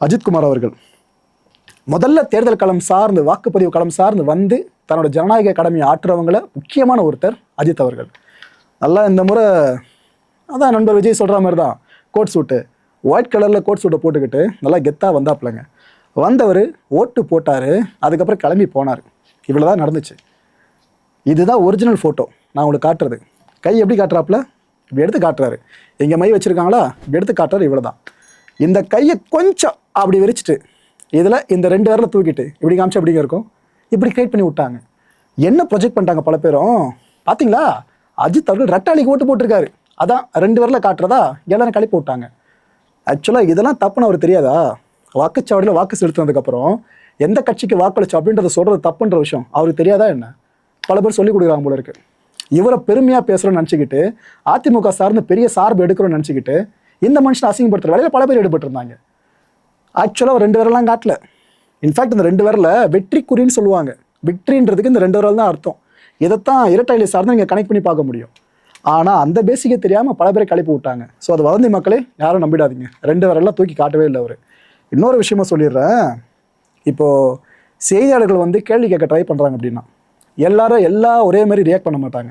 அஜித்குமார் அவர்கள் முதல்ல தேர்தல் களம் சார்ந்து வாக்குப்பதிவு களம் சார்ந்து வந்து தன்னோட ஜனநாயக கடமையை ஆற்றுறவங்கள முக்கியமான ஒருத்தர் அஜித் அவர்கள். நல்லா இந்த முறை அதான் நண்பர் விஜய் சொல்கிற மாதிரி தான் கோட் சூட்டு ஒயிட் கலரில் கோட் சூட்டை போட்டுக்கிட்டு நல்லா கெத்தாக வந்தாப்புலங்க. வந்தவர் ஓட்டு போட்டார், அதுக்கப்புறம் கிளம்பி போனார். இவ்வளோ தான் நடந்துச்சு. இதுதான் ஒரிஜினல் ஃபோட்டோ. நான் உங்களுக்கு காட்டுறது. கை எப்படி காட்டுறாப்புல இப்படி எடுத்து காட்டுறாரு. எங்கே மை வச்சுருக்காங்களா இப்படி எடுத்து காட்டுறாரு. இவ்வளோ தான். இந்த கையை கொஞ்சம் அப்படி விரிச்சிட்டு இதில் இந்த 2 விரலை தூக்கிட்டு இப்படி காமிச்சா எப்படிங்க இருக்கும்? இப்படி கிரியேட் பண்ணி விட்டாங்க. என்ன ப்ரொஜெக்ட் பண்ணிட்டாங்க பல பேரும் பார்த்தீங்களா? அஜித் அவர்கள் ரெட்டாளிக்கு ஓட்டு போட்டிருக்காரு. அதான் 2 விரலை காட்டுறதா எல்லாரும் கழிப்பு விட்டாங்க. ஆக்சுவலாக இதெல்லாம் தப்புன்னு அவர் தெரியாதா? வாக்குச்சாவடியில் வாக்கு செலுத்தினதுக்கப்புறம் எந்த கட்சிக்கு வாக்களிச்சோம் அப்படின்றத சொல்கிறது தப்புன்ற விஷயம் அவருக்கு தெரியாதா என்ன? பல பேர் சொல்லிக் கொடுக்குறாங்க போல இருக்கு. இவரை பெருமையாக பேசுகிறோன்னு நினச்சிக்கிட்டு அதிமுக சார்ந்து பெரிய சார்பு எடுக்கிறோன்னு நினச்சிக்கிட்டு இந்த மனுஷனை அசிங்கப்படுத்துகிற வேலையில் பல பேர் ஈடுபட்டிருந்தாங்க. ஆக்சுவலாக 2 விரலாம் காட்டல. இன்ஃபேக்ட் இந்த 2 விரலை வெற்றி குறின்னு சொல்லுவாங்க. விக்ட்ரின்றதுக்கு இந்த 2 விரல் தான் அர்த்தம். இதைத்தான் இரட்டையிலை சார்ந்து நீங்கள் கனெக்ட் பண்ணி பார்க்க முடியும். ஆனால் அந்த பேசிக்கே தெரியாமல் பல பேரை கழிப்பு விட்டாங்க. ஸோ அது வதந்தி மக்களே யாரும் நம்பிடாதீங்க. 2 விரலாம் தூக்கி காட்டவே இல்லை அவர். இன்னொரு விஷயமா சொல்லிடுறேன். இப்போது செய்தியாளர்கள் வந்து கேள்வி கேட்க ட்ரை பண்ணுறாங்க அப்படின்னா எல்லாம் ஒரே மாதிரி ரியாக்ட் பண்ண மாட்டாங்க.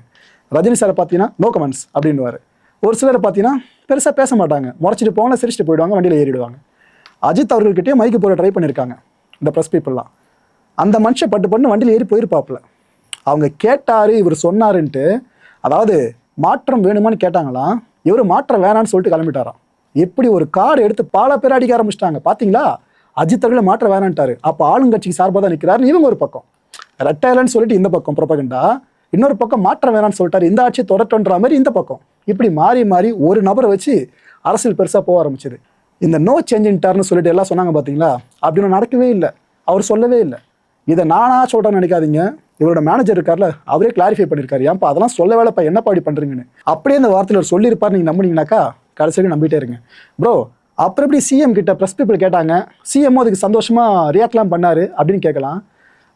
ரஜினி சாரை பார்த்தீங்கன்னா நோ கமெண்ட்ஸ் அப்படின்னுவார். ஒரு சிலரை பார்த்தீங்கன்னா பெருசாக பேச மாட்டாங்க, முறைச்சிட்டு போவாங்க, சிரிச்சிட்டு போயிடுவாங்க, வண்டியில் ஏறிடுவாங்க. அஜித் அவர்கள்கிட்டயே மைக்கு போட ட்ரை பண்ணியிருக்காங்க இந்த ப்ரெஸ் பீப்புளெலாம். அந்த மனுஷன் பட்டு வண்டியில் ஏறி போயிருப்பாப்புல. அவங்க கேட்டார், இவர் சொன்னாருன்ட்டு. அதாவது மாற்றம் வேணுமான்னு கேட்டாங்களாம், இவர் மாற்றம் வேணான்னு சொல்லிட்டு கிளம்பிட்டாராம். எப்படி ஒரு கார் எடுத்து பல பேர் அடிக்க ஆரம்பிச்சிட்டாங்க பார்த்தீங்களா? அஜித் அவர்களே மாற்றம் வேணான்ட்டாரு. அப்போ ஆளுங்கட்சிக்கு சார்பாக தான் நிற்கிறாருன்னு இவங்க ஒரு பக்கம், ரெட்டைலன்னு சொல்லிட்டு இந்த பக்கம் ப்ரொபகண்டா, இன்னொரு பக்கம் மாற்றம் வேணான்னு சொல்லிட்டாரு, இந்த ஆட்சி தொடட்டுன்ற மாதிரி இந்த பக்கம். இப்படி மாறி மாறி ஒரு நபரை வச்சு அரசியல் பெருசாக போக ஆரம்பிச்சது. இந்த நோ சேஞ்சின்ட்டார்னு சொல்லிட்டு எல்லாம் சொன்னாங்க பார்த்தீங்களா? அப்படின்னு நடக்கவே இல்லை. அவர் சொல்லவே இல்லை. இதை நானா சொல்கிறேன்னு நினைக்காதீங்க. இவரோட மேனேஜர் இருக்கார்ல, அவரே கிளாரிஃபை பண்ணியிருக்காரு. ஏன்ப்பா அதெல்லாம் சொல்ல வேலைப்பா, என்னப்பா இப்படி பண்ணுறீங்கன்னு. அப்படியே அந்த வார்த்தையில் அவர் சொல்லியிருப்பார். நீங்கள் நம்பினீங்கனாக்கா கடைசியாக நம்பிட்டே இருங்க ப்ரோ. அப்புறம் எப்படி சிஎம் கிட்ட ப்ரெஸ் பீப்புள் கேட்டாங்க, சிஎம்மும் அதுக்கு சந்தோஷமாக ரியாக்ட்லாம் பண்ணார் அப்படின்னு கேட்கலாம்.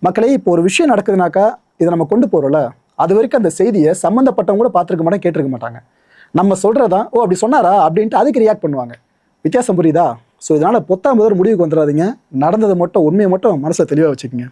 மக்களே, இப்போ ஒரு விஷயம் நடக்குதுனாக்கா இதை நம்ம கொண்டு போகிறோம்ல, அது வரைக்கும் அந்த செய்தியை சம்மந்தப்பட்டவங்க கூட பார்த்துருக்க மாட்டாங்க, கேட்டிருக்க மாட்டாங்க. நம்ம சொல்கிறதான் ஓ அப்படி சொன்னாரா அப்படின்ட்டு அதுக்கு ரியாக்ட் பண்ணுவாங்க. வித்தியாசம் புரியுதா? ஸோ இதனால் பொத்தாம் முதல் முடிவுக்கு வந்துடாதீங்க. நடந்ததை மட்டும், உண்மையை மட்டும் மனசில் தெளிவாக வச்சுக்கோங்க.